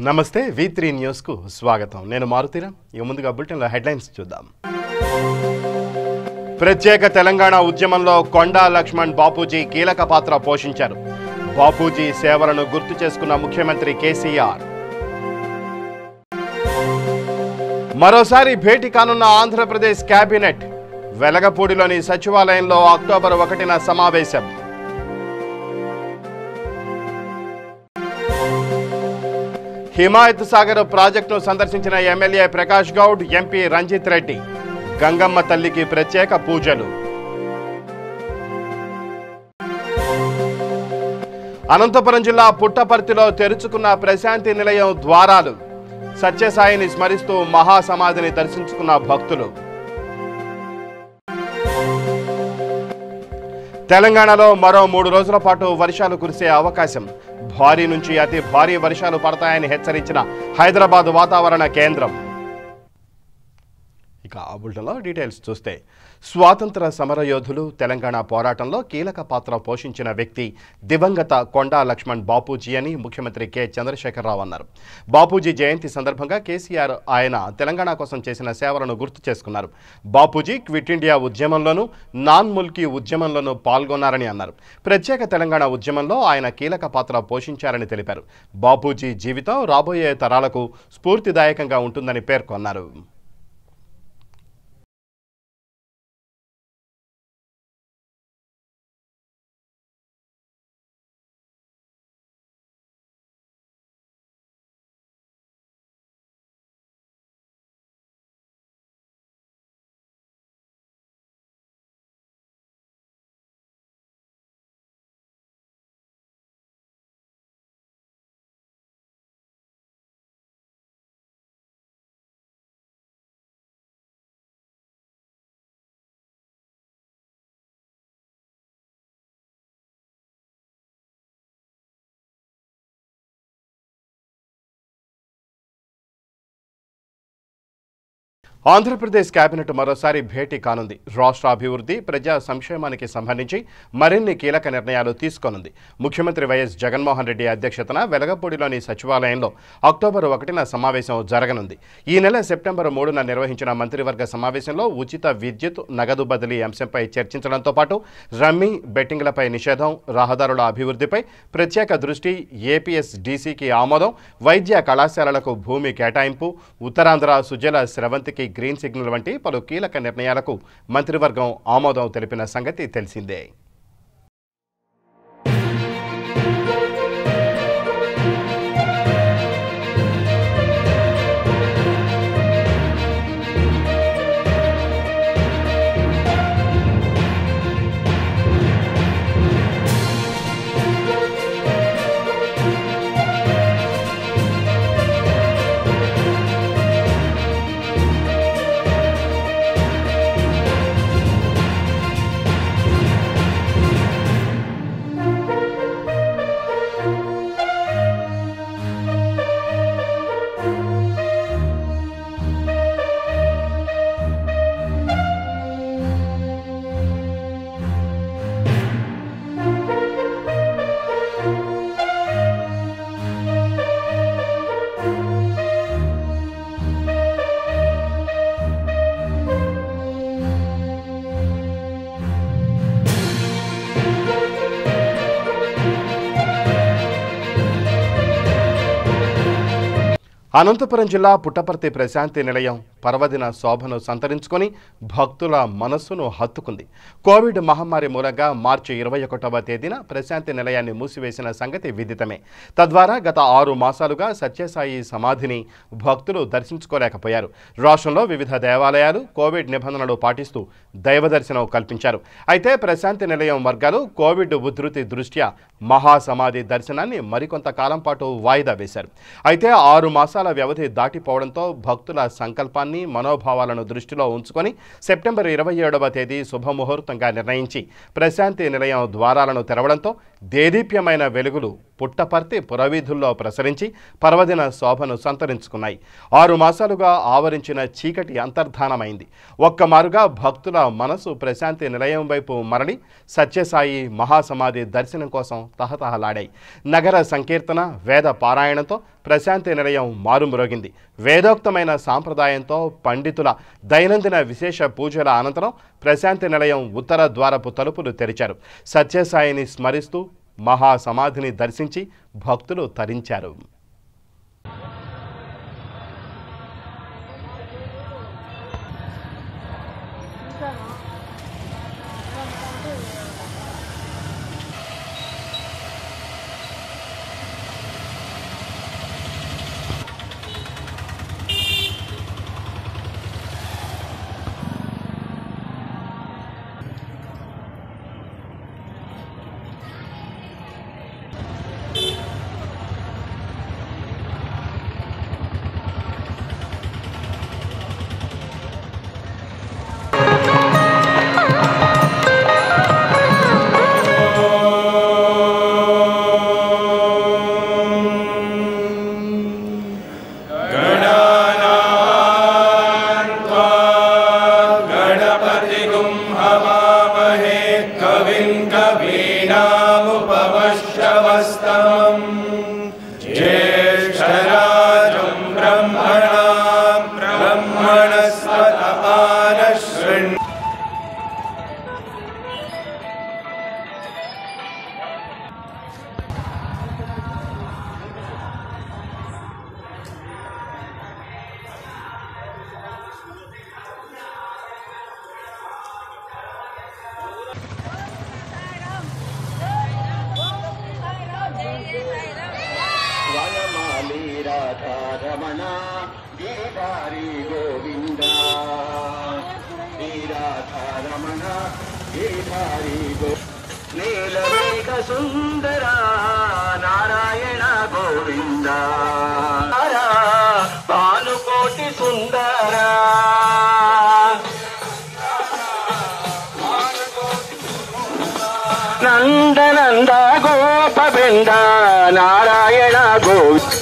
నమస్తే V3 news కు స్వాగతం. నేను మారుతీరా. ఇక ముందుగా బులెటిన్ లో హెడ్లైన్స్ చూద్దాం. ప్రత్యేక తెలంగాణ ఉద్యమంలో కొండా లక్ష్మణ్ బాపూజీ కీలక పాత్ర పోషించారు. బాపూజీ సేవలను గుర్తు చేసుకున్న ముఖ్యమంత్రి కేసీఆర్. మరోసారి భేటీ కానున్న ఆంధ్రప్రదేశ్ కేబినెట్. వెలగపూడిలోని సచివాలయంలో అక్టోబర్ 1న సమావేశం. హిమాయత్ సాగర్ ప్రాజెక్టును సందర్శించిన ఎమ్మెల్యే ప్రకాష్ గౌడ్, ఎంపీ రంజిత్ రెడ్డి. గంగమ్మ తల్లికి ప్రత్యేక పూజలు. అనంతపురం జిల్లా పుట్టపర్తిలో తెరుచుకున్న ప్రశాంతి నిలయం ద్వారాలు. సత్యసాయిని స్మరిస్తూ మహాసమాధిని దర్శించుకున్న భక్తులు. తెలంగాణలో మరో 3 రోజుల పాటు వర్షాలు కురిసే అవకాశం. భారీ నుంచి అతి భారీ వర్షాలు పడతాయని హెచ్చరించిన హైదరాబాద్ వాతావరణ కేంద్రం. ఇక ఆ బులెటిన్లో డీటెయిల్స్ చూస్తే, స్వాతంత్ర సమరయోధులు, తెలంగాణ పోరాటంలో కీలక పాత్ర పోషించిన వ్యక్తి దివంగత కొండా లక్ష్మణ్ బాపూజీ అని ముఖ్యమంత్రి కె చంద్రశేఖరరావు అన్నారు. బాపూజీ జయంతి సందర్భంగా కేసీఆర్ ఆయన తెలంగాణ కోసం చేసిన సేవలను గుర్తు చేసుకున్నారు. బాపూజీ క్విట్ ఇండియా ఉద్యమంలోనూ, నాన్ ముల్కీ ఉద్యమంలోనూ పాల్గొన్నారని అన్నారు. ప్రత్యేక తెలంగాణ ఉద్యమంలో ఆయన కీలక పాత్ర పోషించారని తెలిపారు. బాపూజీ జీవితం రాబోయే తరాలకు స్ఫూర్తిదాయకంగా ఉంటుందని పేర్కొన్నారు. ఆంధ్రప్రదేశ్ కేబినెట్ మరోసారి భేటీ కానుంది. రాష్ట్ర అభివృద్ధి, ప్రజా సంక్షేమానికి సంబంధించి మరిన్ని కీలక నిర్ణయాలు తీసుకోనుంది. ముఖ్యమంత్రి వైఎస్ జగన్మోహన్ రెడ్డి అధ్యక్షతన వెలగపూడిలోని సచివాలయంలో అక్టోబర్ 1న సమావేశం జరగనుంది. ఈ నెల సెప్టెంబర్ 3న నిర్వహించిన మంత్రివర్గ సమావేశంలో ఉచిత విద్యుత్, నగదు బదిలీ అంశంపై చర్చించడంతో పాటు రమ్మీ, బెట్టింగ్లపై నిషేధం, రహదారుల అభివృద్ధిపై ప్రత్యేక దృష్టి, ఏపీఎస్డీసీకి ఆమోదం, వైద్య కళాశాలలకు భూమి కేటాయింపు, ఉత్తరాంధ్ర సుజల స్రవంతికి గ్రీన్ సిగ్నల్ వంటి పలు కీలక నిర్ణయాలకు మంత్రివర్గం ఆమోదం తెలిపిన సంగతి తెలిసిందే. అనంతపురం జిల్లా పుట్టపర్తి ప్రశాంతి నిలయం పర్వదిన శోభను సంతరించుకొని భక్తుల మనస్సును హత్తుకుంది. కోవిడ్ మహమ్మారి మూలంగా మార్చి 21వ తేదీన ప్రశాంతి నిలయాన్ని మూసివేసిన సంగతి విదితమే. తద్వారా గత 6 మాసాలుగా సత్యసాయి సమాధిని భక్తులు దర్శించుకోలేకపోయారు. రాష్ట్రంలో వివిధ దేవాలయాలు కోవిడ్ నిబంధనలు పాటిస్తూ దైవ దర్శనం కల్పించారు. అయితే ప్రశాంతి నిలయం వర్గాలు కోవిడ్ ఉధృతి దృష్ట్యా మహాసమాధి దర్శనాన్ని మరికొంత కాలం పాటు వాయిదా వేశారు. అయితే 6 మాసాల వ్యవధి దాటిపోవడంతో భక్తుల సంకల్పాన్ని, మనోభావాలను దృష్టిలో ఉంచుకొని సెప్టెంబర్ 27వ తేదీ శుభముహూర్తంగా నిర్ణయించి ప్రశాంతి నిలయం ద్వారాలను తెరవడంతో దేదీప్యమైన వెలుగులు పుట్టపర్తి పురవీధుల్లో ప్రసరించి పర్వదిన శోభను సంతరించుకున్నాయి. 6 మాసాలుగా ఆవరించిన చీకటి అంతర్ధానమైంది. ఒక్కమారుగా భక్తుల మనసు ప్రశాంతి నిలయం వైపు మరలి సత్యసాయి మహాసమాధి దర్శనం కోసం తహతహలాడాయి. నగర సంకీర్తన, వేద పారాయణంతో ప్రశాంతి నిలయం మారుమ్రోగింది. వేదోక్తమైన సాంప్రదాయంతో పండితుల దైనందిన విశేష పూజల అనంతరం ప్రశాంతి నిలయం ఉత్తర ద్వారపు తలుపులు తెరిచారు. సత్యసాయిని స్మరిస్తూ మహాసమాధిని దర్శించి భక్తులు తరించారు. రమణ గిరిధారి గోవింద రమణ గిరిధారి నీలమేఘ సుందర నారాయణ గోవింద భానుకోటి సుందర నందనంద గోపబింద నారాయణ గోవింద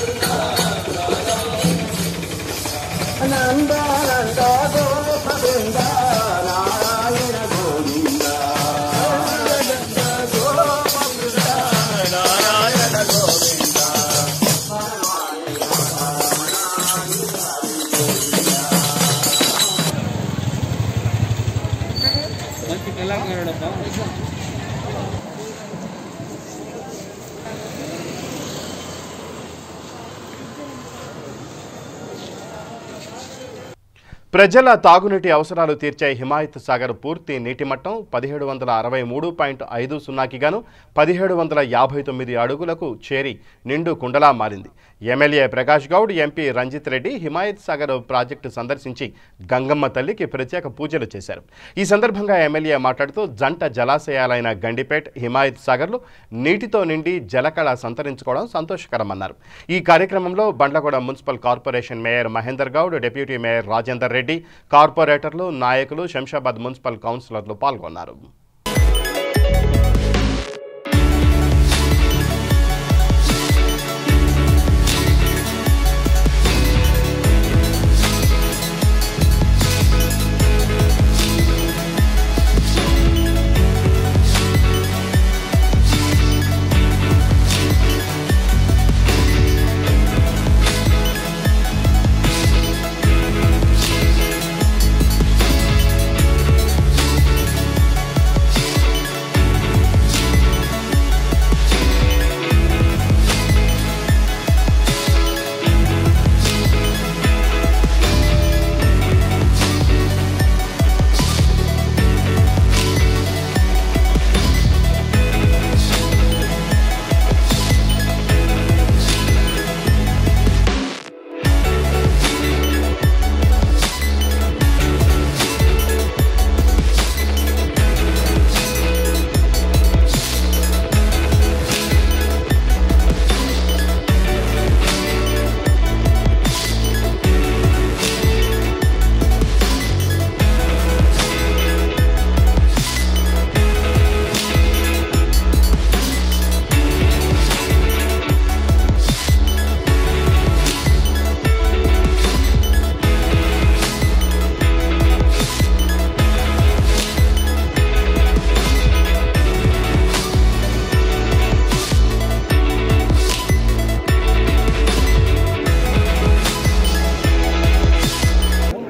నందనంద గోపబింద నారాయణ గోవింద నారాయణ గోవింద ప్రజల తాగునీటి అవసరాలు తీర్చే హిమాయత్ సాగర్ పూర్తి నీటి మట్టం 1763.50కి గాను 1759 అడుగులకు చేరి నిండు కుండలా మారింది. MLA Prakash Goud, MP Ranjith Reddy Himayat Sagar project సందర్శించి గంగమ్మ తల్లికి ప్రత్యేక పూజలు చేశారు. ఈ సందర్భంగా ఎమ్మెల్యే మాట్లాడుతూ జంట జలాశయాలైన గండిపేట్, హిమాయత్ సాగర్లు నీటితో నిండి జలకళ సంతరించుకోవడం సంతోషకరమన్నారు. ఈ కార్యక్రమంలో Bandlaguda municipal corporation mayor Mahender Goud, deputy mayor Rajender Reddy, కార్పొరేటర్లు, నాయకులు, శంషాబాద్ మున్సిపల్ కౌన్సిలర్లు పాల్గొన్నారు.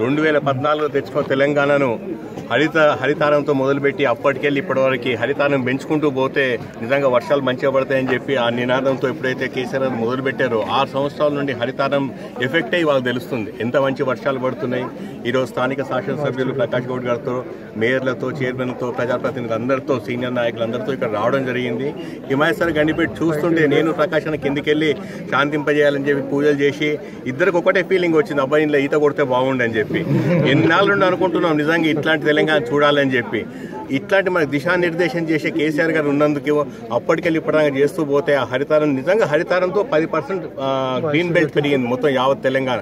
2014లో తెచ్చుకున్న తెలంగాణను హరితారంతో మొదలుపెట్టి అప్పటికెళ్ళి ఇప్పటివరకు హరితారం పెంచుకుంటూ పోతే నిజంగా వర్షాలు మంచిగా పడతాయని చెప్పి ఆ నినాదంతో ఎప్పుడైతే కేసీఆర్ మొదలుపెట్టారో 6 సంవత్సరాల నుండి హరితారం ఎఫెక్ట్ అయ్యి వాళ్ళకి తెలుస్తుంది ఎంత మంచి వర్షాలు పడుతున్నాయి. ఈరోజు స్థానిక శాసనసభ్యులు ప్రకాష్ గౌడ్ గారితో, మేయర్లతో, చైర్మన్లతో, ప్రజాప్రతినిధులు అందరితో, సీనియర్ నాయకులందరితో ఇక్కడ రావడం జరిగింది. హిమాయత్ గండిపేట చూస్తుంటే నేను ప్రకాష్ అన్న కిందికెళ్ళి శాంతింపజేయాలని చెప్పి పూజలు చేసి ఇద్దరికి ఒకటే ఫీలింగ్ వచ్చింది, అబ్బాయి ఇంట్లో ఈత కొడితే బాగుండని చెప్పి. ఎన్నాళ్ళు నుండి అనుకుంటున్నాం నిజంగా ఇట్లాంటి తెలంగాణ చూడాలని చెప్పి. ఇట్లాంటి మనకు దిశానిర్దేశం చేసే కేసీఆర్ గారు ఉన్నందుకు అప్పటికెళ్ళి ఇప్పటిదాకా చేస్తూ పోతే ఆ హరితారం నిజంగా హరితారంతో 10% గ్రీన్ బెల్ట్ పెరిగింది మొత్తం యావత్ తెలంగాణ.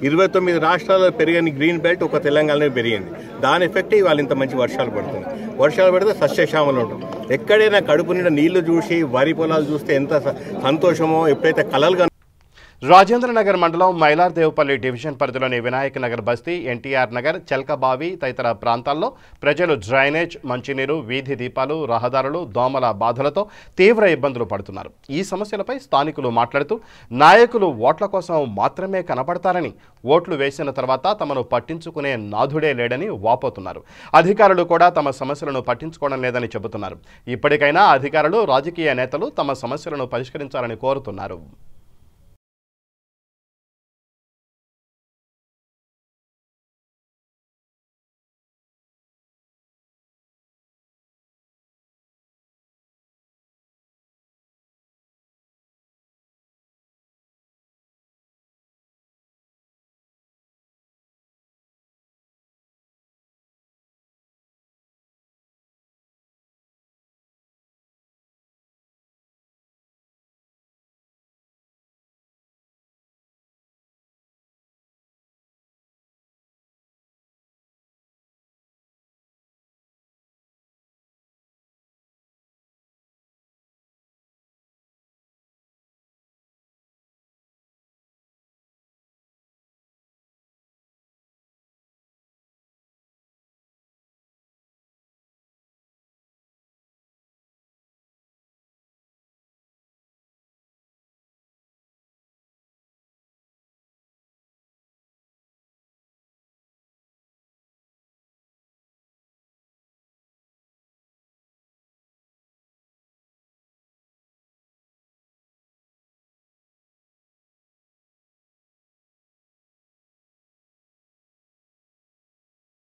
29 రాష్ట్రాల్లో పెరిగిన గ్రీన్ బెల్ట్ ఒక తెలంగాణలో పెరిగింది. దాని ఎఫెక్ట్ ఇవాళ ఇంత మంచి వర్షాలు పడుతుంది. వర్షాలు పడితే సస్యశ్యామలు ఉంటాం. ఎక్కడైనా కడుపు నిండా నీళ్లు చూసి వరి పొలాలు చూస్తే ఎంత సంతోషమో, ఎప్పుడైతే కలలుగా. రాజేంద్రనగర్ మండలం మైలార్దేవపల్లి డివిజన్ పరిధిలోని వినాయక నగర్ బస్తీ, ఎన్టీఆర్ నగర్, చెల్కబావి తదితర ప్రాంతాల్లో ప్రజలు డ్రైనేజ్, మంచినీరు, వీధి దీపాలు, రహదారులు, దోమల బాధలతో తీవ్ర ఇబ్బందులు పడుతున్నారు. ఈ సమస్యలపై స్థానికులు మాట్లాడుతూ నాయకులు ఓట్ల కోసం మాత్రమే కనపడతారని, ఓట్లు వేసిన తర్వాత తమను పట్టించుకునే నాథుడే లేడని వాపోతున్నారు. అధికారులు కూడా తమ సమస్యలను పట్టించుకోవడం లేదని చెబుతున్నారు. ఇప్పటికైనా అధికారులు, రాజకీయ నేతలు తమ సమస్యలను పరిష్కరించాలని కోరుతున్నారు.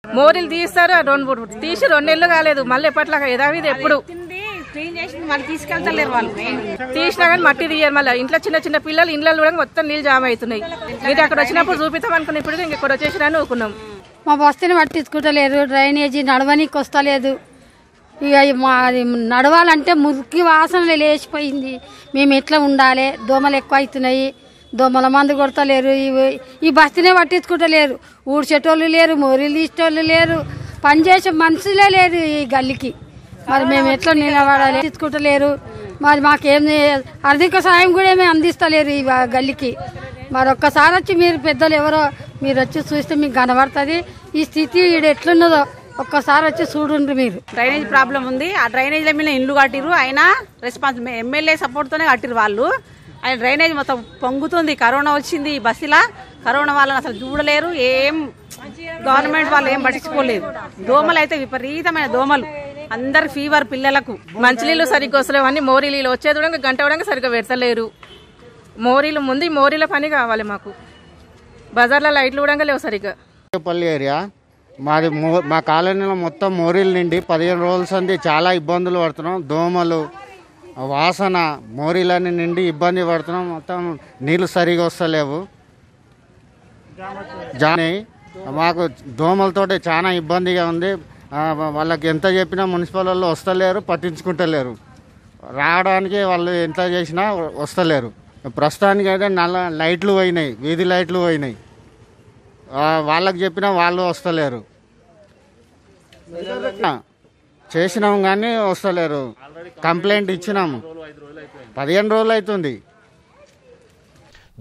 మోరీలు తీస్తారు, 2 నెలలు కాలేదు, మళ్ళీ ఎప్పట్లాగా యథావిధి ఎప్పుడు తీసుకెళ్తలేరు వాళ్ళు. తీసినా కానీ మట్టి తీయరు. మళ్ళీ ఇంట్లో చిన్న పిల్లలు ఇంట్లో కూడా మొత్తం నీళ్ళు జామ అవుతున్నాయి. మీరు అక్కడ వచ్చినప్పుడు చూపిస్తాం అనుకున్న, ఇప్పుడు ఇక్కడ వచ్చేసినా ఊకున్నాం. మా బస్తీని పట్టించుకుంటలేరు, డ్రైనేజీ నడవనీకి వస్తలేదు. ఇక నడవాలంటే మురికి వాసన లేచిపోయింది. మేము ఎట్లా ఉండాలి? దోమలు ఎక్కువ అవుతున్నాయి, దోమల మందు కొడతలేరు. ఈ బస్తీనే పట్టించుకుంటలేరు. ఊడ్చేటోళ్ళు లేరు, మోరీలు తీసేటోళ్ళు లేరు, పనిచేసే మనుషులే లేరు ఈ గల్లికి. మరి మేము ఎట్లా నిలబడాలి? తీసుకుంటలేరు. మరి మాకేం ఆర్థిక సాయం కూడా ఏమీ అందిస్తలేరు ఈ గల్లికి. మరి ఒక్కసారి వచ్చి మీరు పెద్దలు ఎవరో మీరు వచ్చి చూస్తే మీకు కనబడుతుంది ఈ స్థితి ఈడ ఎట్లున్నదో. ఒక్కసారి వచ్చి చూడండి మీరు. డ్రైనేజ్ ప్రాబ్లం ఉంది. ఆ డ్రైనేజ్ల మీద ఇండ్లు కట్టిరు. ఆయన రెస్పాన్సిబుల్ ఎమ్మెల్యే సపోర్ట్తోనే కట్టిరు వాళ్ళు. ఆయన డ్రైనేజ్ మొత్తం పొంగుతుంది. కరోనా వచ్చింది ఈ బస్సులా. కరోనా వాళ్ళని అసలు చూడలేరు. ఏం గవర్నమెంట్ వాళ్ళు ఏం పట్టించుకోలేదు. దోమలు అయితే విపరీతమైన దోమలు, అందరు ఫీవర్ పిల్లలకు. మంచినీళ్ళు సరిగ్గా వస్తలేవు అని మోరీలు వచ్చేది కూడా గంట కూడా సరిగ్గా పెడతలేరు. మోరీలు ముందు మోరీల పని కావాలి మాకు. బజార్లో లైట్లు కూడా లేవు సరిగ్గా. పల్లి ఏరియా మాది. మా కాలనీలో మొత్తం మోరీలు నిండి 15 రోజుల సంది చాలా ఇబ్బందులు పడుతున్నాం. దోమలు, వాసన, మోరీలన్నీ నిండి ఇబ్బంది పడుతున్నాం. మొత్తం నీళ్ళు సరిగా వస్తలేవు. మాకు దోమలతోటి చాలా ఇబ్బందిగా ఉంది. వాళ్ళకి ఎంత చెప్పినా మున్సిపల్ వాళ్ళు వస్తలేరు, పట్టించుకుంటలేరు. రావడానికి వాళ్ళు ఎంత చేసినా వస్తలేరు. ప్రస్తుతానికి అయితే లైట్లు పోయినాయి, వీధి లైట్లు పోయినాయి. వాళ్ళకి చెప్పినా వాళ్ళు వస్తలేరు. చేసినాం కానీ వస్తలేరు. కంప్లైంట్ ఇచ్చినాము, 15 రోజులు అవుతుంది.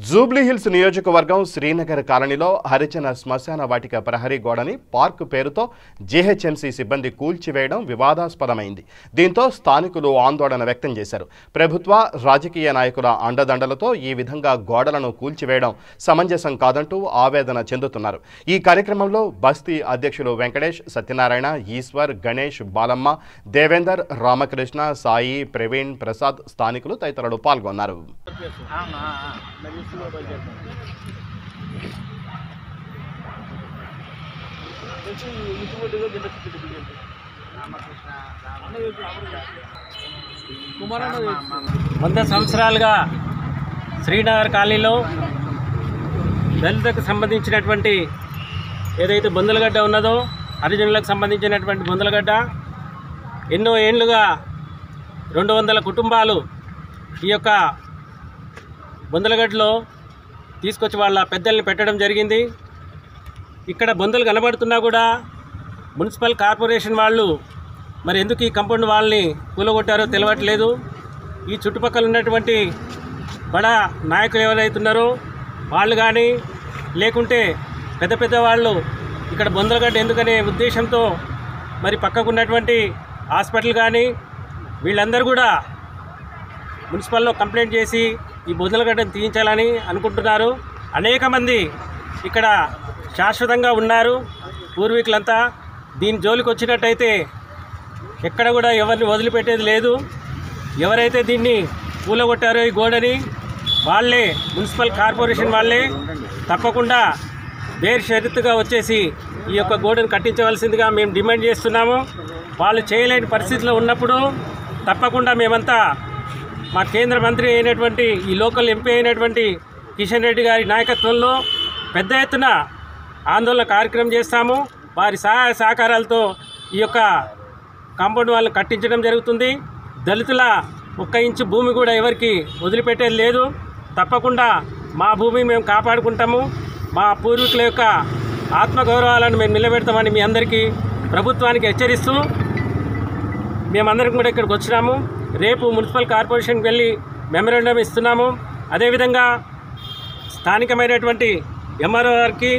జూబ్లీహిల్స్ నియోజకవర్గం శ్రీనగర్ కాలనీలో హరిజన శ్మశాన వాటిక ప్రహరీ గోడని పార్క్ పేరుతో జీహెచ్ఎంసీ సిబ్బంది కూల్చివేయడం వివాదాస్పదమైంది. దీంతో స్థానికులు ఆందోళన వ్యక్తం చేశారు. ప్రభుత్వ రాజకీయ నాయకుల అండదండలతో ఈ విధంగా గోడలను కూల్చివేయడం సమంజసం కాదంటూ ఆవేదన చెందుతున్నారు. ఈ కార్యక్రమంలో బస్తీ అధ్యక్షులు వెంకటేష్, సత్యనారాయణ, ఈశ్వర్, గణేష్, బాలమ్మ, దేవేందర్, రామకృష్ణ, సాయి, ప్రవీణ్, ప్రసాద్ స్థానికులు తదితరులు పాల్గొన్నారు. వంద సంవత్సరాలుగా శ్రీనగర్ కాలనీలో దళితులకు సంబంధించినటువంటి ఏదైతే బొందలగడ్డ ఉన్నదో, హరిజనులకు సంబంధించినటువంటి బొందలగడ్డ ఎన్నో ఏళ్లుగా 200 కుటుంబాలు ఈ యొక్క బొందలగడ్డలో తీసుకొచ్చి వాళ్ళ పెద్దల్ని పెట్టడం జరిగింది. ఇక్కడ బొందలు కనబడుతున్నా కూడా మున్సిపల్ కార్పొరేషన్ వాళ్ళు మరి ఎందుకు ఈ కాంపౌండ్ వాళ్ళని కూలగొట్టారో తెలియట్లేదు. ఈ చుట్టుపక్కల ఉన్నటువంటి బడా నాయకులు ఎవరైతున్నారో వాళ్ళు కానీ లేకుంటే పెద్ద పెద్ద వాళ్ళు ఇక్కడ బొందలగడ్డ ఎందుకనే ఉద్దేశంతో మరి పక్కకు ఉన్నటువంటి హాస్పిటల్ కానీ వీళ్ళందరూ కూడా మున్సిపల్లో కంప్లైంట్ చేసి ఈ బొందలగడ్డను తీయించాలని అనుకుంటున్నారు. అనేక మంది ఇక్కడ శాశ్వతంగా ఉన్నారు పూర్వీకులంతా. దీని జోలికి వచ్చినట్టయితే ఎక్కడ కూడా ఎవరిని వదిలిపెట్టేది లేదు. ఎవరైతే దీన్ని కూలగొట్టారో ఈ గోడని వాళ్ళే, మున్సిపల్ కార్పొరేషన్ వాళ్ళే తప్పకుండా బేషరతుగా వచ్చేసి ఈ యొక్క గోడను కట్టించవలసిందిగా మేము డిమాండ్ చేస్తున్నాము. వాళ్ళు చేయలేని పరిస్థితిలో ఉన్నప్పుడు తప్పకుండా మేమంతా మా కేంద్ర మంత్రి అయినటువంటి ఈ లోకల్ ఎంపీ అయినటువంటి కిషన్ రెడ్డి గారి నాయకత్వంలో పెద్ద ఎత్తున ఆందోళన కార్యక్రమం చేస్తాము. వారి సహాయ సహకారాలతో ఈ యొక్క కాంపౌండ్ వాళ్ళని కట్టించడం జరుగుతుంది. దళితుల 1 ఇంచు భూమి కూడా ఎవరికి వదిలిపెట్టేది లేదు. తప్పకుండా మా భూమి మేము కాపాడుకుంటాము. మా పూర్వీకుల యొక్క ఆత్మగౌరవాలను మేము నిలబెడతామని మీ అందరికీ ప్రభుత్వానికి హెచ్చరిస్తూ మేమందరం కూడా ఇక్కడికి వచ్చినాము. రేపు మున్సిపల్ కార్పొరేషన్కి వెళ్ళి మెమరాండం ఇస్తున్నాము. అదేవిధంగా స్థానికమైనటువంటి ఎంఆర్ఓ గారికి,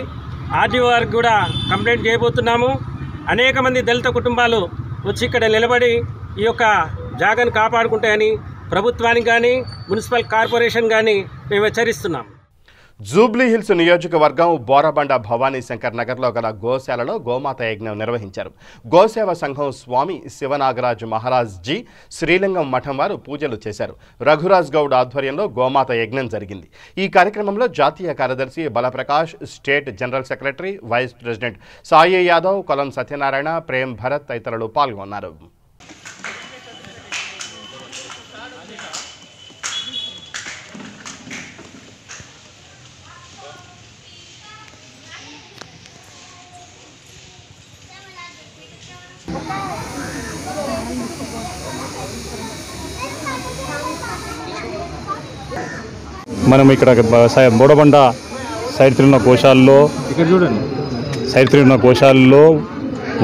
ఆర్డీఓ గారికి కూడా కంప్లైంట్ చేయబోతున్నాము. అనేక మంది దళిత కుటుంబాలు వచ్చి ఇక్కడ నిలబడి ఈ యొక్క జాగాను కాపాడుకుంటాయని ప్రభుత్వానికి కానీ మున్సిపల్ కార్పొరేషన్ కానీ మేము హెచ్చరిస్తున్నాము. జూబ్లీహిల్స్ నియోజకవర్గం బోరబండ భవానీ శంకర్ నగర్లో గల గోశాలలో గోమాత యజ్ఞం నిర్వహించారు. గోసేవ సంఘం స్వామి శివనాగరాజు మహారాజ్ జీ శ్రీలింగం మఠం వారు పూజలు చేశారు. రఘురాజ్ గౌడ్ ఆధ్వర్యంలో గోమాత యజ్ఞం జరిగింది. ఈ కార్యక్రమంలో జాతీయ కార్యదర్శి Balaprakash, state general secretary, vice president Sai Yadav, Kolam Satyanarayana, Prem Bharat తదితరులు పాల్గొన్నారు. మనం ఇక్కడ బోడబండ సైడ్ తిరిగిన గోశాలలో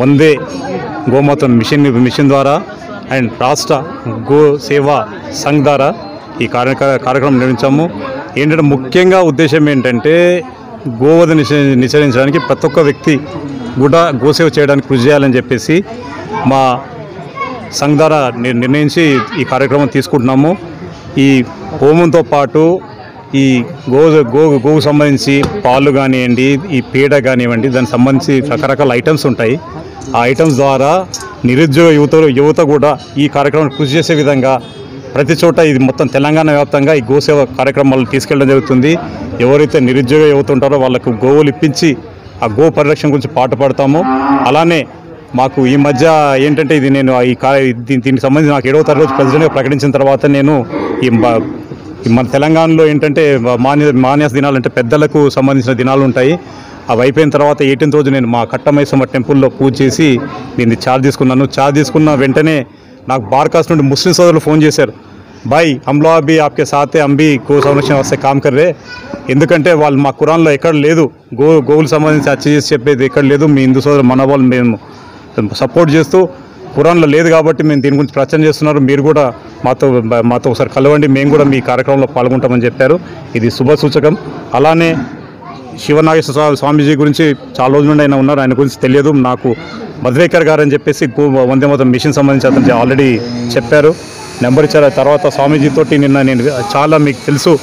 వందే గోమాత మిషన్ ద్వారా అండ్ రాష్ట్ర గో సేవా సంఘ్ ద్వారా ఈ కార్యక్రమం నిర్వహించాము. ఏంటంటే ముఖ్యంగా ఉద్దేశం ఏంటంటే గోవధ నిషేధించడానికి ప్రతి ఒక్క వ్యక్తి కూడా గోసేవ చేయడానికి కృషి చేయాలని చెప్పేసి మా సంఘ్ ద్వారా నిర్ణయించి ఈ కార్యక్రమం తీసుకుంటున్నాము. ఈ హోమంతో పాటు ఈ గోవుకు సంబంధించి పాలు కానివ్వండి, ఈ పేడ కానివ్వండి, దానికి సంబంధించి రకరకాల ఐటమ్స్ ఉంటాయి. ఆ ఐటమ్స్ ద్వారా నిరుద్యోగ యువత కూడా ఈ కార్యక్రమం కృషి చేసే విధంగా ప్రతి చోట ఇది మొత్తం తెలంగాణ వ్యాప్తంగా ఈ గోసేవ కార్యక్రమాలు తీసుకెళ్ళడం జరుగుతుంది. ఎవరైతే నిరుద్యోగ యువత ఉంటారో వాళ్ళకు గోవులు ఇప్పించి ఆ గో పరిరక్షణ గురించి పాటుపడతాము. అలానే మాకు ఈ మధ్య ఏంటంటే ఇది నేను దీనికి సంబంధించి నాకు 7వ తరగతి ప్రెసిడెంట్గా ప్రకటించిన తర్వాత నేను మన తెలంగాణలో ఏంటంటే మాన్యాస దినాలు అంటే పెద్దలకు సంబంధించిన దినాలు ఉంటాయి. అవి అయిపోయిన తర్వాత 18వ రోజు నేను మా కట్టమైసమ్మ టెంపుల్లో పూజ చేసి దీన్ని ఛార్జ్ తీసుకున్నాను. ఛార్జ్ తీసుకున్న వెంటనే నాకు బార్కాస్ నుండి ముస్లిం సోదరులు ఫోన్ చేశారు. భాయ్ హమ్లో అభి ఆప్కే సాతే అంబి గో సంరక్షణ వస్తే కామ్ కర్రే. ఎందుకంటే వాళ్ళు మా ఖురాన్లో ఎక్కడ లేదు, గోవులకు సంబంధించి హత్య చేసి చెప్పేది ఎక్కడ లేదు. మీ హిందూ సోదరులు మన వాళ్ళు మేము సపోర్ట్ చేస్తూ ఖురాన్లో లేదు కాబట్టి మేము దీని గురించి ప్రచారం చేస్తున్నారు, మీరు కూడా మాతో ఒకసారి కలవండి, మేము కూడా మీ కార్యక్రమంలో పాల్గొంటామని చెప్పారు. ఇది శుభ సూచకం. అలానే శివనాగేశ్వర స్వామీజీ గురించి చాలా రోజుల నుండి ఆయన ఉన్నారు, ఆయన గురించి తెలియదు నాకు. మద్వేకర్ గారు అని చెప్పేసి వందే మాతరం మిషన్ సంబంధించి అతను ఆల్రెడీ చెప్పారు, నెంబర్ ఇచ్చారు. తర్వాత స్వామీజీతోటి నిన్న నేను చాలా మీకు తెలుసు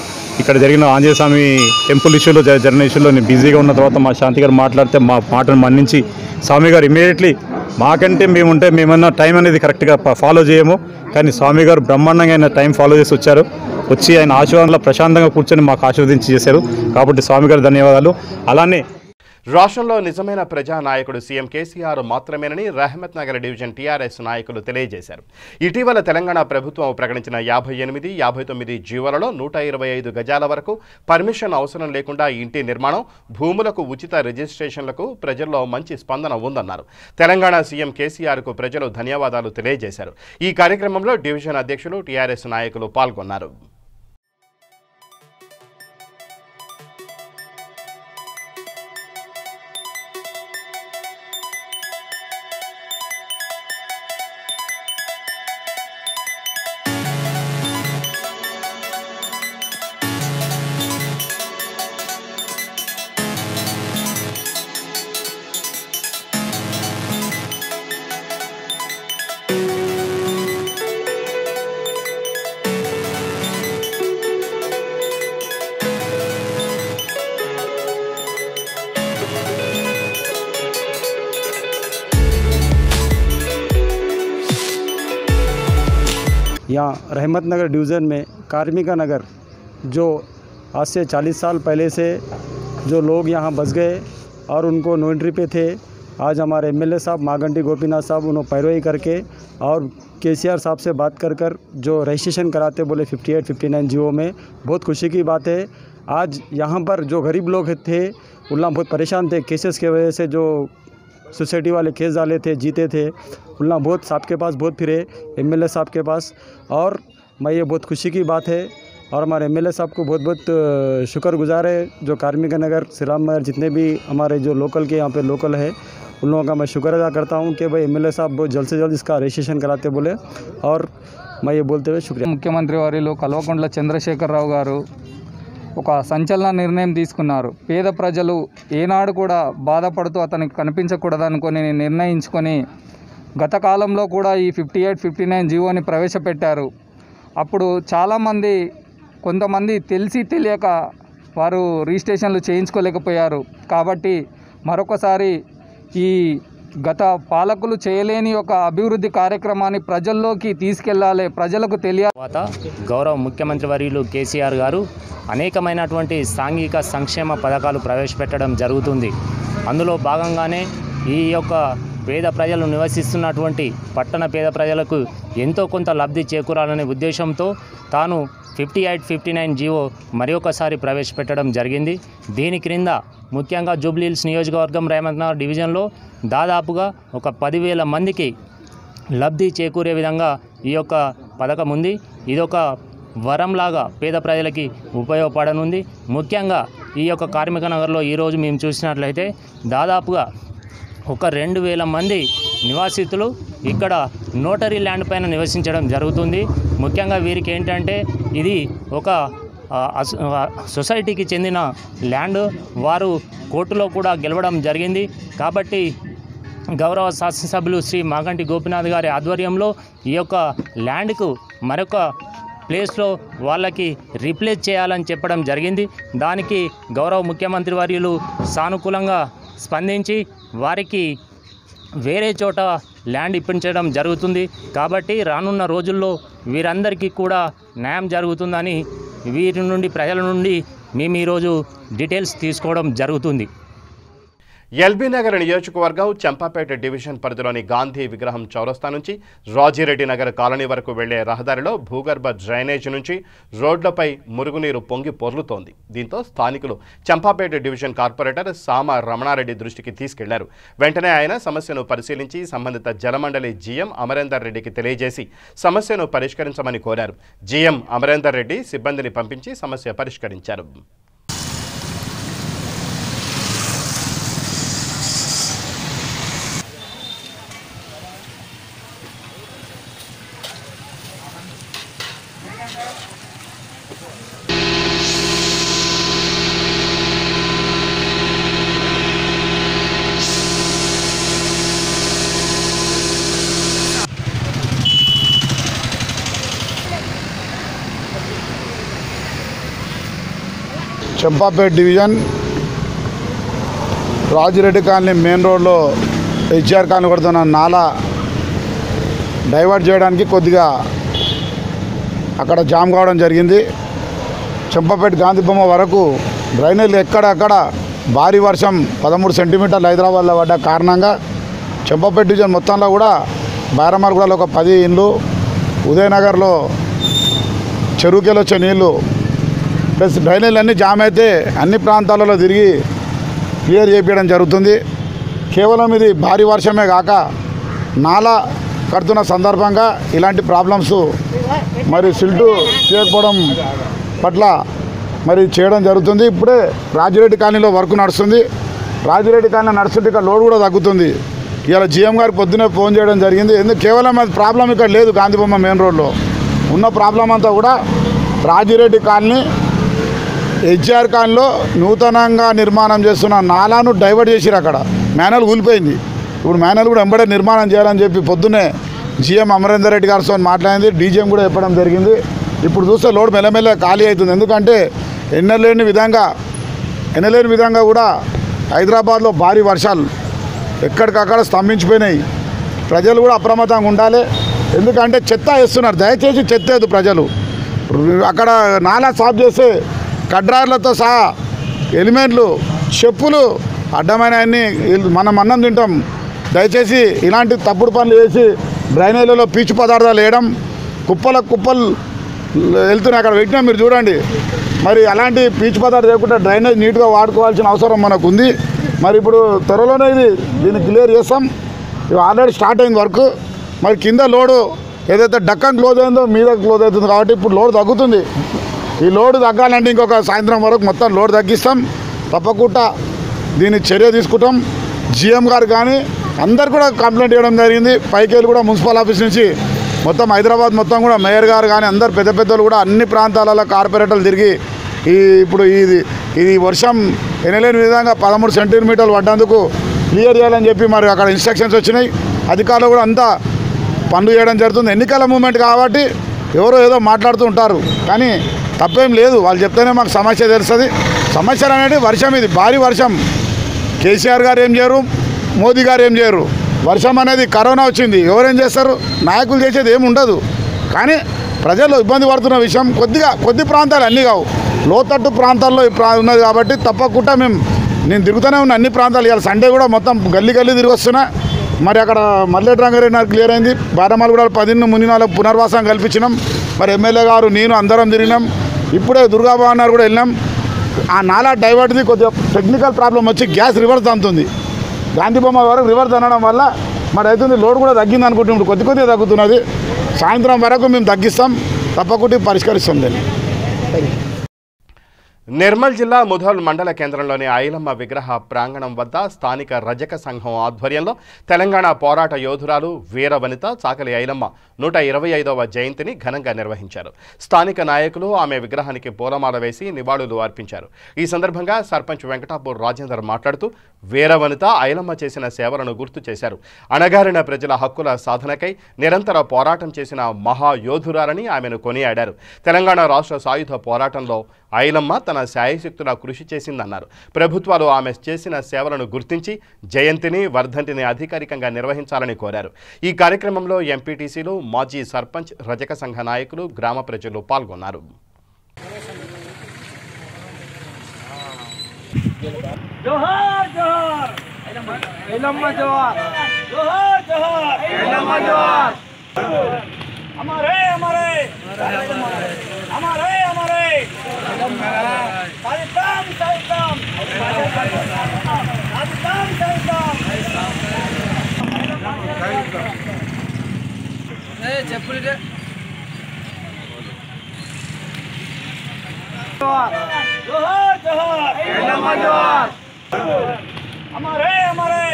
ఇక్కడ జరిగిన ఆంజనేయ స్వామి టెంపుల్ ఇష్యూలో జరిగిన ఇష్యూలో నేను బిజీగా ఉన్న తర్వాత మా శాంతి గారు మాట్లాడితే మా మాటను మన్నించి స్వామి గారు ఇమీడియట్లీ మాకంటే మేమన్నా టైం అనేది కరెక్ట్గా ఫాలో చేయము, కానీ స్వామి గారు బ్రహ్మాండంగా ఆయన టైం ఫాలో చేసి వచ్చి ఆయన ఆశీర్వాదంలో ప్రశాంతంగా కూర్చొని మాకు ఆశీర్వదించి చేశారు. కాబట్టి స్వామి గారు ధన్యవాదాలు. అలానే రాష్ట్రంలో నిజమైన ప్రజానాయకుడు సీఎం కేసీఆర్ మాత్రమేనని రహమత్ నగర్ డివిజన్ టీఆర్ఎస్ నాయకులు తెలియజేశారు. ఇటీవల తెలంగాణ ప్రభుత్వం ప్రకటించిన 58, 59 జీవోలలో 125 గజాల వరకు పర్మిషన్ అవసరం లేకుండా ఇంటి నిర్మాణం, భూములకు ఉచిత రిజిస్ట్రేషన్లకు ప్రజల్లో మంచి స్పందన ఉందన్నారు. తెలంగాణ సీఎం కేసీఆర్కు ప్రజలు ధన్యవాదాలు తెలియజేశారు. ఈ కార్యక్రమంలో డివిజన్ అధ్యక్షులు టీఆర్ఎస్ నాయకులు పాల్గొన్నారు. यहाँ रहमत नगर डिवीज़न में कार्मिका नगर जो आज से 40 साल पहले से जो लोग यहाँ बस गए और उनको नो एंट्री पे थे, आज हमारे एमएलए साहब मागंटी गोपीनाथ साहब उन्होंने पैरवी करके और केसीआर साहब से बात कर जो रजिस्ट्रेशन कराते बोले 58, 59 जीओ में, बहुत खुशी की बात है। आज यहाँ पर जो गरीब लोग थे उल्ला बहुत परेशान थे, केसेस के वजह से जो सोसाइटी वाले केस डाले थे, जीते थे, उल्ला बहुत साहब के पास बहुत फिरे, एमएलए साहब के पास, और मैं ये बहुत खुशी की बात है। और हमारे एमएलए साहब को बहुत बहुत शुक्रगुजार है, जो कार्मिका नगर, श्रीराम नगर, जितने भी हमारे जो लोकल के यहाँ पे लोकल है उन लोगों का मैं शुक्र अदा करता हूँ कि भाई एमएलए साहब बहुत जल्द से जल्द इसका रजिस्ट्रेशन कराते बोले, और मैं ये बोलते हुए शुक्रिया। ముఖ్యమంత్రి వారిలో కల్వకుంట్ల చంద్రశేఖరరావు గారు ఒక సంచలన నిర్ణయం తీసుకున్నారు. పేద ప్రజలు ఏనాడు కూడా బాధపడుతూ అతనికి కనిపించకూడదనుకొని నిర్ణయించుకొని గత కాలంలో కూడా ఈ 58, 59 జీవోని ప్రవేశపెట్టారు. అప్పుడు చాలామంది కొంతమంది తెలిసి తెలియక వారు రిజిస్ట్రేషన్లు చేయించుకోలేకపోయారు. కాబట్టి మరొకసారి ఈ గత పాలకులు చేయలేని ఒక అభివృద్ధి కార్యక్రమాన్ని ప్రజల్లోకి తీసుకెళ్లాలి, ప్రజలకు తెలియాలి. గౌరవ ముఖ్యమంత్రి వర్యులు కేసీఆర్ గారు అనేకమైనటువంటి సాంఘిక సంక్షేమ పథకాలు ప్రవేశపెట్టడం జరుగుతుంది. అందులో భాగంగానే ఈ యొక్క పేద ప్రజలు నివసిస్తున్నటువంటి పట్టణ పేద ప్రజలకు ఎంతో కొంత లబ్ధి చేకూరాలనే ఉద్దేశంతో తాను 58, 59 జీవో మరి ఒకసారి ప్రవేశపెట్టడం జరిగింది. దీని క్రింద ముఖ్యంగా జూబ్లీహిల్స్ నియోజకవర్గం రహమత్ నగర్ డివిజన్లో దాదాపుగా ఒక 10,000 మందికి లబ్ధి చేకూరే విధంగా ఈ యొక్క పథకం ఉంది. ఇదొక వరంలాగా పేద ప్రజలకి ఉపయోగపడనుంది. ముఖ్యంగా ఈ యొక్క కార్మిక నగర్లో ఈరోజు మేము చూసినట్లయితే దాదాపుగా ఒక 2,000 మంది నివాసితులు ఇక్కడ నోటరీ ల్యాండ్ పైన నివసించడం జరుగుతుంది. ముఖ్యంగా వీరికి ఏంటంటే ఇది ఒక సొసైటీకి చెందిన ల్యాండ్, వారు కోర్టులో కూడా గెలవడం జరిగింది. కాబట్టి గౌరవ శాసనసభ్యులు శ్రీ మాగంటి గోపీనాథ్ గారి ఆధ్వర్యంలో ఈ యొక్క ల్యాండ్కు మరొక ప్లేస్లో వాళ్ళకి రీప్లేస్ చేయాలని చెప్పడం జరిగింది. దానికి గౌరవ ముఖ్యమంత్రి వర్యులు సానుకూలంగా స్పందించి వారికి వేరే చోట ల్యాండ్ ఇప్పించడం జరుగుతుంది. కాబట్టి రానున్న రోజుల్లో వీరందరికీ కూడా న్యాయం జరుగుతుందని వీరి నుండి ప్రజల నుండి మేము ఈరోజు డీటెయిల్స్ తీసుకోవడం జరుగుతుంది. ఎల్బీ నగర్ నియోజకవర్గం చంపాపేట డివిజన్ పరిధిలోని గాంధీ విగ్రహం చౌరస్తా నుంచి రాజిరెడ్డి నగర్ కాలనీ వరకు వెళ్లే రహదారిలో భూగర్భ డ్రైనేజ్ నుంచి రోడ్లపై మురుగునీరు పొంగి పొర్లుతోంది. దీంతో స్థానికులు చంపాపేట డివిజన్ కార్పొరేటర్ సామ రమణారెడ్డి దృష్టికి తీసుకెళ్లారు. వెంటనే ఆయన సమస్యను పరిశీలించి సంబంధిత జలమండలి జీఎం అమరేందర్ రెడ్డికి తెలియజేసి సమస్యను పరిష్కరించమని కోరారు. జీఎం అమరేందర్ రెడ్డి సిబ్బందిని పంపించి సమస్య పరిష్కరించారు. Champapet division Rajireddy colony main రోడ్లో హెచ్ఆర్ కాలనీ కొడుతున్న నాలా డైవర్ట్ చేయడానికి కొద్దిగా అక్కడ జామ్ కావడం జరిగింది. చంపాపేట్ గాంధీ బొమ్మ వరకు డ్రైనేజీలు ఎక్కడక్కడ భారీ వర్షం 13 సెంటీమీటర్లు హైదరాబాద్లో పడ్డ కారణంగా చంపాపేట్ డివిజన్ మొత్తంలో కూడా బైరమార్గూడలో ఒక 10 ఇండ్లు, ఉదయనగర్లో చెరువుకెళ్ళి వచ్చే నీళ్ళు ప్లస్ డ్రైనేజీలు అన్నీ జామ్ అయితే అన్ని ప్రాంతాలలో తిరిగి క్లియర్ చేయించడం జరుగుతుంది. కేవలం ఇది భారీ వర్షమే కాక నాలా కడుతున్న సందర్భంగా ఇలాంటి ప్రాబ్లమ్స్ మరి సిల్టు చేయకపోవడం పట్ల మరి చేయడం జరుగుతుంది. ఇప్పుడే రాజిరెడ్డి కాలనీలో వర్క్ నడుస్తుంది. రాజిరెడ్డి కాలనీ నడుస్తుంటే ఇక్కడ లోడ్ కూడా తగ్గుతుంది. ఇవాళ జీఎం గారికి పొద్దునే ఫోన్ చేయడం జరిగింది. ఎందుకు కేవలం అది ప్రాబ్లం ఇక్కడ లేదు, గాంధీబొమ్మ మెయిన్ రోడ్లో ఉన్న ప్రాబ్లం అంతా కూడా రాజిరెడ్డి కాలనీ హెచ్ఆర్ కాలనీలో నూతనంగా నిర్మాణం చేస్తున్న నాలాను డైవర్ట్ చేసిరు. అక్కడ మ్యానువల్ కూలిపోయింది. ఇప్పుడు మ్యానువల్ కూడా వెంబడే నిర్మాణం చేయాలని చెప్పి పొద్దున్నే జీఎం అమరేందర్ రెడ్డి గారితో మాట్లాడింది. డీజీఎం కూడా చెప్పడం జరిగింది. ఇప్పుడు చూస్తే లోడ్ మెల్లమెల్ల ఖాళీ అవుతుంది. ఎందుకంటే ఎన్నలేని విధంగా కూడా హైదరాబాద్లో భారీ వర్షాలు ఎక్కడికక్కడ స్తంభించిపోయినాయి. ప్రజలు కూడా అప్రమత్తంగా ఉండాలి. ఎందుకంటే చెత్త వేస్తున్నారు. దయచేసి చెత్త వేయద్దు ప్రజలు. అక్కడ నాలా సాఫ్ చేస్తే కడ్రార్లతో సహా ఎలిమెంట్లు, చెప్పులు అడ్డమైన అన్నీ మనం అన్నం తింటాం. దయచేసి ఇలాంటి తప్పుడు పనులు చేసి డ్రైనేజీలలో పీచు పదార్థాలు వేయడం, కుప్పలు వెళ్తున్నాయి. అక్కడ పెట్టినా మీరు చూడండి. మరి అలాంటి పీచు పదార్థాలు లేకుండా డ్రైనేజ్ నీట్గా వాడుకోవాల్సిన అవసరం మనకు ఉంది. మరి ఇప్పుడు త్వరలోనే దీన్ని క్లియర్ చేస్తాం. ఆల్రెడీ స్టార్ట్ అయింది వర్క్. మరి కింద లోడు ఏదైతే డక్కన్ క్లోజ్ అయిందో మీద క్లోజ్ అవుతుంది కాబట్టి ఇప్పుడు లోడ్ తగ్గుతుంది. ఈ లోడ్ తగ్గాలంటే ఇంకొక సాయంత్రం వరకు మొత్తం లోడ్ తగ్గిస్తాం. తప్పకుండా దీన్ని చర్య తీసుకుంటాం. జీఎం గారు కానీ అందరు కూడా కంప్లైంట్ చేయడం జరిగింది. పైకి వెళ్ళి కూడా మున్సిపల్ ఆఫీస్ నుంచి మొత్తం హైదరాబాద్ మొత్తం కూడా మేయర్ గారు కానీ అందరు పెద్దలు కూడా అన్ని ప్రాంతాలలో కార్పొరేటర్లు తిరిగి ఇప్పుడు ఇది వర్షం ఎనలేని విధంగా 13 సెంటీమీటర్లు పడ్డందుకు క్లియర్ చేయాలని చెప్పి మరి అక్కడ ఇన్స్ట్రక్షన్స్ వచ్చినాయి. అధికారులు కూడా అంతా పనులు చేయడం జరుగుతుంది. ఎన్నికల మూమెంట్ కాబట్టి ఎవరో ఏదో మాట్లాడుతూ ఉంటారు, కానీ తప్పేం లేదు. వాళ్ళు చెప్తేనే మాకు సమస్య తెలుస్తుంది. సమస్యలు అనేది వర్షం, ఇది భారీ వర్షం. కేసీఆర్ గారు ఏం చేయరు, మోదీ గారు ఏం చేయరు. వర్షం అనేది కరోనా వచ్చింది, ఎవరేం చేస్తారు? నాయకులు చేసేది ఏమి ఉండదు. కానీ ప్రజలు ఇబ్బంది పడుతున్న విషయం కొద్ది ప్రాంతాలు అన్నీ కావు, లోతట్టు ప్రాంతాల్లో ఉన్నది కాబట్టి తప్పకుండా నేను తిరుగుతూనే ఉన్నా అన్ని ప్రాంతాలు. ఇవాళ సండే కూడా మొత్తం గల్లీ తిరిగి వస్తున్నా. మరి అక్కడ మల్లెట్ రంగారెడ్డి నాకు క్లియర్ అయింది. బారమాలు కూడా 10 మునినాలకు పునర్వాసం కల్పించినాం. మరి ఎమ్మెల్యే గారు నేను అందరం తిరిగినాం. ఇప్పుడే దుర్గాబాబు గారు కూడా వెళ్ళాం. ఆ నాలా డైవర్ట్ది కొద్దిగా టెక్నికల్ ప్రాబ్లం వచ్చి గ్యాస్ రివర్స్ తంతుంది. గాంధీబొమ్మ వరకు రివర్స్ అనడం వల్ల మరి అవుతుంది. లోడ్ కూడా తగ్గింది అనుకుంటున్నాం. కొద్దిగా తగ్గుతున్నది. సాయంత్రం వరకు మేము తగ్గిస్తాం, తప్పకుండా పరిష్కరిస్తాం దీన్ని. నిర్మల్ జిల్లా ముధోల్ మండల కేంద్రంలోని ఐలమ్మ విగ్రహ ప్రాంగణం వద్ద స్థానిక రజక సంఘం ఆధ్వర్యంలో తెలంగాణ పోరాట యోధురాలు వీర వనిత చాకలి ఐలమ్మ 125వ జయంతిని ఘనంగా నిర్వహించారు. స్థానిక నాయకులు ఆమె విగ్రహానికి పూలమాల వేసి నివాళులు అర్పించారు. ఈ సందర్భంగా సర్పంచ్ వెంకటాపూర్ రాజేందర్ మాట్లాడుతూ వీర వనిత ఐలమ్మ చేసిన సేవలను గుర్తు చేశారు. అణగారిన ప్రజల హక్కుల సాధనకై నిరంతర పోరాటం చేసిన మహాయోధురాలని ఆమెను కొనియాడారు. తెలంగాణ రాష్ట్ర సాయుధ పోరాటంలో ఐలమ్మ తన శాయశక్తులా కృషి చేసిందన్నారు. ప్రభుత్వాలు ఆమె చేసిన సేవలను గుర్తించి జయంతిని వర్ధంతిని అధికారికంగా నిర్వహించాలని కోరారు. ఈ కార్యక్రమంలో ఎంపీటీసీలు, మాజీ సర్పంచ్, రజక సంఘ నాయకులు, గ్రామ ప్రజలు పాల్గొన్నారు. జోహార్ జోహార్ ఐలమ్మ జోహార్ జోహార్ జోహార్ ఐలమ్మ జోహార్ हमारे हमारे हमारे हमारे साइताम साइताम साइताम साइताम ए చెప్పులు जोहार जोहार ऐलम्मा जोहार हमारे हमारे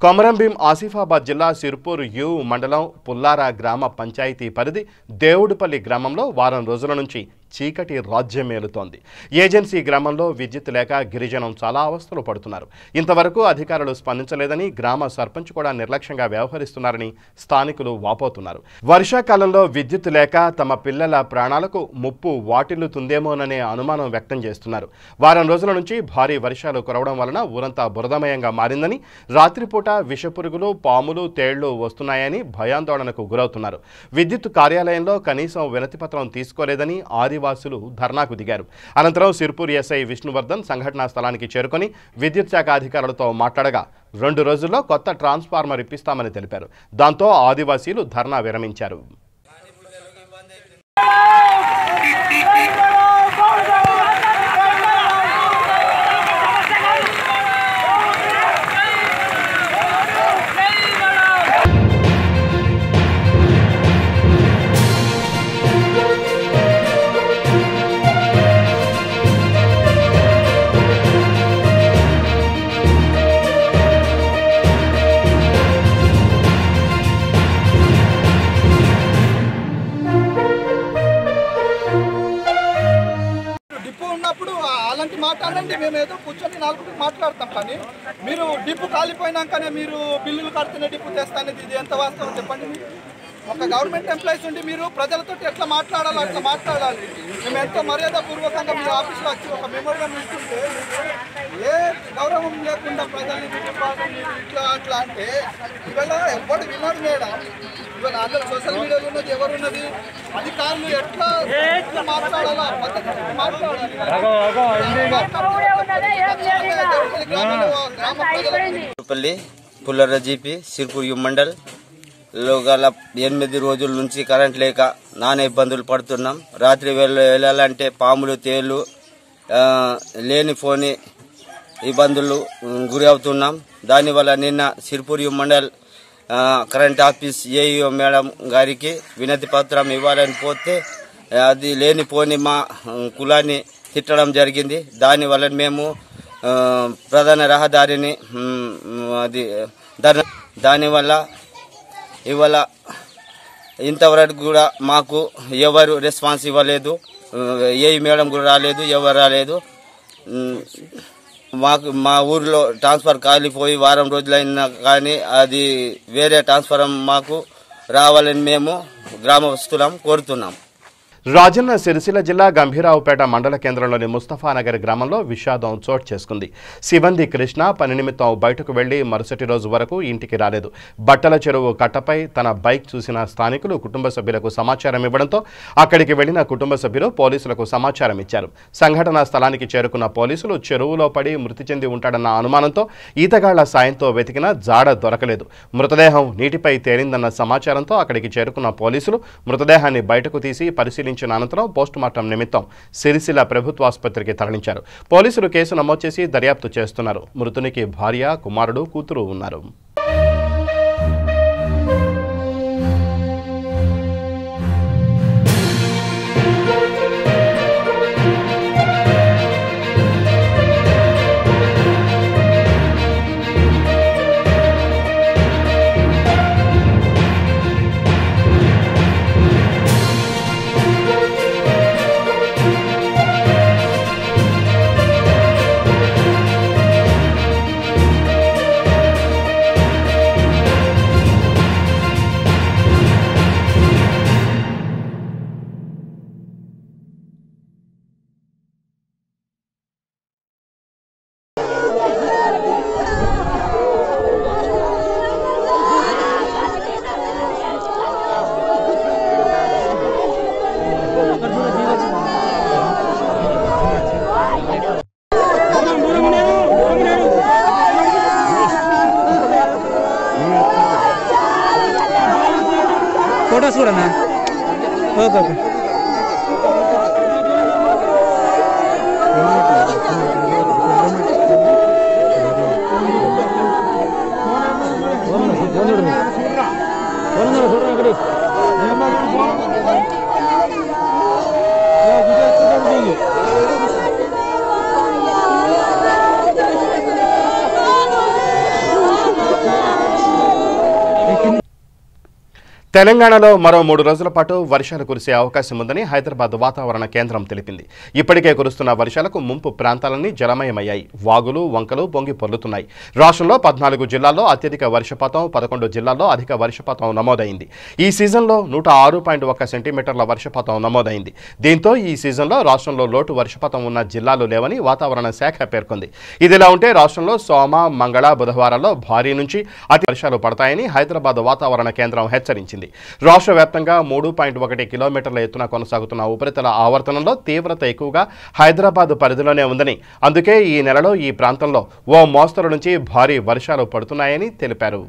కొమరంభీం ఆసిఫాబాద్ జిల్లా సిర్పూర్ యు మండలం పుల్లారా గ్రామ పంచాయతీ పరిధి దేవుడుపల్లి గ్రామంలో వారం రోజుల నుంచి చీకటి రాజ్యమేలుతోంది. ఏజెన్సీ గ్రామంలో విద్యుత్ లేక గిరిజనం చాలా అవస్థలు పడుతున్నారు. ఇంతవరకు అధికారులు స్పందించలేదని, గ్రామ సర్పంచ్ కూడా నిర్లక్ష్యంగా వ్యవహరిస్తున్నారని స్థానికులు వాపోతున్నారు. వర్షాకాలంలో విద్యుత్ లేక తమ పిల్లల ప్రాణాలకు ముప్పు వాటిల్లుతుందేమోననే అనుమానం వ్యక్తం చేస్తున్నారు. వారం రోజుల నుంచి భారీ వర్షాలు కురవడం వలన ఊరంతా బురదమయంగా మారిందని, రాత్రిపూట విషపురుగులు, పాములు, తేళ్లు వస్తున్నాయని భయాందోళనకు గురవుతున్నారు. విద్యుత్ కార్యాలయంలో కనీసం వినతిపత్రం తీసుకోలేదని ఆదివాసులు ధర్నాకు దిగారు. అనంతరం సిర్పూర్ ఎస్ఐ విష్ణువర్ధన్ సంఘటనా స్థలానికి చేరుకొని విద్యుత్ శాఖ అధికారులతో మాట్లాడగా 2 రోజుల్లో కొత్త ట్రాన్స్ఫార్మర్ ఇప్పిస్తామని తెలిపారు. దాంతో ఆదివాసీలు ధర్నా విరమించారు. అలాంటి మాట్లాడండి, మేము ఏదో కూర్చొని 4 మాట్లాడతాం. కానీ మీరు డిప్పు కాలిపోయినాకనే మీరు బిల్లులు కడుతున్న డిప్పు తెస్తానేది ఇది ఎంత వాస్తవం చెప్పండి. మీరు ఒక గవర్నమెంట్ ఎంప్లాయీస్ ఉండి మీరు ప్రజలతో ఎట్లా మాట్లాడాలో అట్లా మాట్లాడాలి. మేము ఎంతో మర్యాదపూర్వకంగా మీ ఆఫీస్లో వచ్చి ఒక మెమోరియం ఇస్తుంటే ఏ గౌరవం లేకుండా ప్రజల్ని ఇట్లా అట్లా అంటే ఇవాళ ఎవరు వినరు మేడం. ఇవాళ అందరూ సోషల్ మీడియాలో ఉన్నది ఎవరు ఉన్నది, అధికారులు ఎట్లా మాట్లాడాలా పద్ధతి మాట్లాడాలి. పుల్లరజీపి సిర్పూర్ మండల్ లో గల 8 రోజుల నుంచి కరెంట్ లేక నానా ఇబ్బందులు పడుతున్నాం. రాత్రి వెళ్ళాలంటే పాములు, తేళ్లు, లేనిపోని ఇబ్బందులు గురి అవుతున్నాం. దానివల్ల నిన్న Sirpur mandal current office AEO madam గారికి వినతి పత్రం ఇవ్వాలని పోతే అది లేనిపోని మా కులాన్ని తిట్టడం జరిగింది. దానివల్ల మేము ప్రధాన రహదారిని దానివల్ల ఇవాళ ఇంతవరకు కూడా మాకు ఎవరు రెస్పాన్స్ ఇవ్వలేదు. ఏ మేడం కూడా రాలేదు, ఎవరు రాలేదు. మా ఊరిలో ట్రాన్స్ఫర్ కాలిపోయి వారం రోజులైనా కానీ అది వేరే ట్రాన్స్ఫర్ మాకు రావాలని మేము గ్రామస్తులం కోరుతున్నాం. రాజన్న సిరిసిల్ల జిల్లా గంభీరావుపేట మండల కేంద్రంలోని ముస్తఫానగర్ గ్రామంలో విషాదం చోటు చేసుకుంది. సిబంది కృష్ణ పని నిమిత్తం బయటకు వెళ్లి మరుసటి రోజు వరకు ఇంటికి రాలేదు. బట్టల చెరువు కట్టపై తన బైక్ చూసిన స్థానికులు కుటుంబ సభ్యులకు సమాచారం ఇవ్వడంతో అక్కడికి వెళ్లిన కుటుంబ సభ్యులు పోలీసులకు సమాచారం ఇచ్చారు. సంఘటనా స్థలానికి చేరుకున్న పోలీసులు చెరువులో పడి మృతి చెంది ఉంటాడన్న అనుమానంతో ఈతగాళ్ల సాయంతో వెతికినా జాడ దొరకలేదు. మృతదేహం నీటిపై తేలిందన్న సమాచారంతో అక్కడికి చేరుకున్న పోలీసులు మృతదేహాన్ని బయటకు తీసి పరిశీలించారు. అనంతరం పోస్టుమార్టం నిమిత్తం సిరిసిల్ల ప్రభుత్వాసుపత్రికి తరలించారు. పోలీసులు కేసు నమోదు చేసి దర్యాప్తు చేస్తున్నారు. మృతునికి భార్య, కుమారుడు, కూతురు ఉన్నారు. ఫోటోస్ కూడా ఓకే ఓకే తెలంగాణలో మరో 3 రోజుల పాటు వర్షాలు కురిసే అవకాశం ఉందని హైదరాబాద్ వాతావరణ కేంద్రం తెలిపింది. ఇప్పటికే కురుస్తున్న వర్షాలకు ముంపు ప్రాంతాలన్నీ జలమయమయ్యాయి. వాగులు, వంకలు పొంగి పొర్లుతున్నాయి. రాష్ట్రంలో 14 జిల్లాల్లో అత్యధిక వర్షపాతం, 11 జిల్లాల్లో అధిక వర్షపాతం నమోదైంది. ఈ సీజన్లో 106.1 సెంటీమీటర్ల వర్షపాతం నమోదైంది. దీంతో ఈ సీజన్లో రాష్ట్రంలో లోటు వర్షపాతం ఉన్న జిల్లాలు లేవని వాతావరణ శాఖ పేర్కొంది. ఇదిలా ఉంటే రాష్ట్రంలో సోమ, మంగళ, బుధవారాల్లో భారీ నుంచి అతి వర్షాలు పడతాయని హైదరాబాద్ వాతావరణ కేంద్రం హెచ్చరించింది. రాష్ట్ర వ్యాప్తంగా 3.1 కిలోమీటర్ల ఎత్తున కొనసాగుతున్న ఉపరితల ఆవర్తనంలో తీవ్రత ఎక్కువగా హైదరాబాద్ పరిధిలోనే ఉందని, అందుకే ఈ నెలలో ఈ ప్రాంతంలో ఓ మోస్తరు నుంచి భారీ వర్షాలు పడుతున్నాయని తెలిపారు.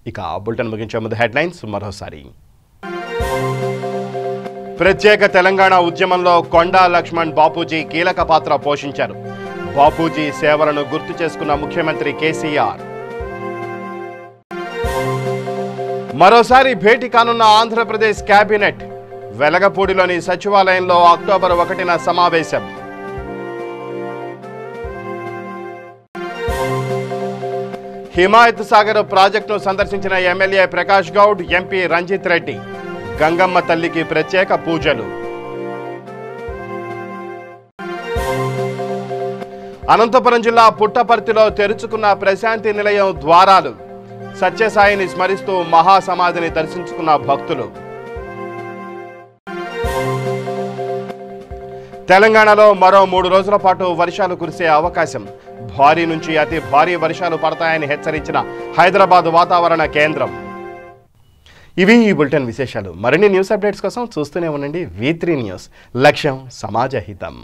ఇక బులెటిన్ ముగించే ముందు హెడ్లైన్స్ మరోసారి. ప్రత్యేక తెలంగాణ ఉద్యమంలో కొండా లక్ష్మణ్ బాపూజీ కీలక పాత్ర పోషించారు. బాపూజీ సేవలను గుర్తు చేసుకున్న ముఖ్యమంత్రి కేసీఆర్. మరోసారి భేటీ కానున్న ఆంధ్రప్రదేశ్ కేబినెట్. వెలగపూడిలోని సచివాలయంలో అక్టోబర్ 1న సమావేశం. హిమాయత్ సాగర్ ప్రాజెక్టును సందర్శించిన ఎమ్మెల్యే ప్రకాష్ గౌడ్, ఎంపీ రంజిత్ రెడ్డి. గంగమ్మ తల్లికి ప్రత్యేక పూజలు. అనంతపురం జిల్లా పుట్టపర్తిలో తెరుచుకున్న ప్రశాంతి నిలయం ద్వారాలు. సత్యసాయిని స్మరిస్తూ మహాసమాధిని దర్శించుకున్న భక్తులు. తెలంగాణలో మరో 3 రోజుల పాటు వర్షాలు కురిసే అవకాశం. భారీ నుంచి అతి భారీ వర్షాలు పడతాయని హెచ్చరించిన హైదరాబాద్ వాతావరణ కేంద్రం. ఇవి ఈ బులెటిన్ విశేషాలు. మరిన్ని న్యూస్ అప్డేట్స్ కోసం చూస్తూనే ఉండండి V3 న్యూస్. లక్ష్యం సమాజ హితం.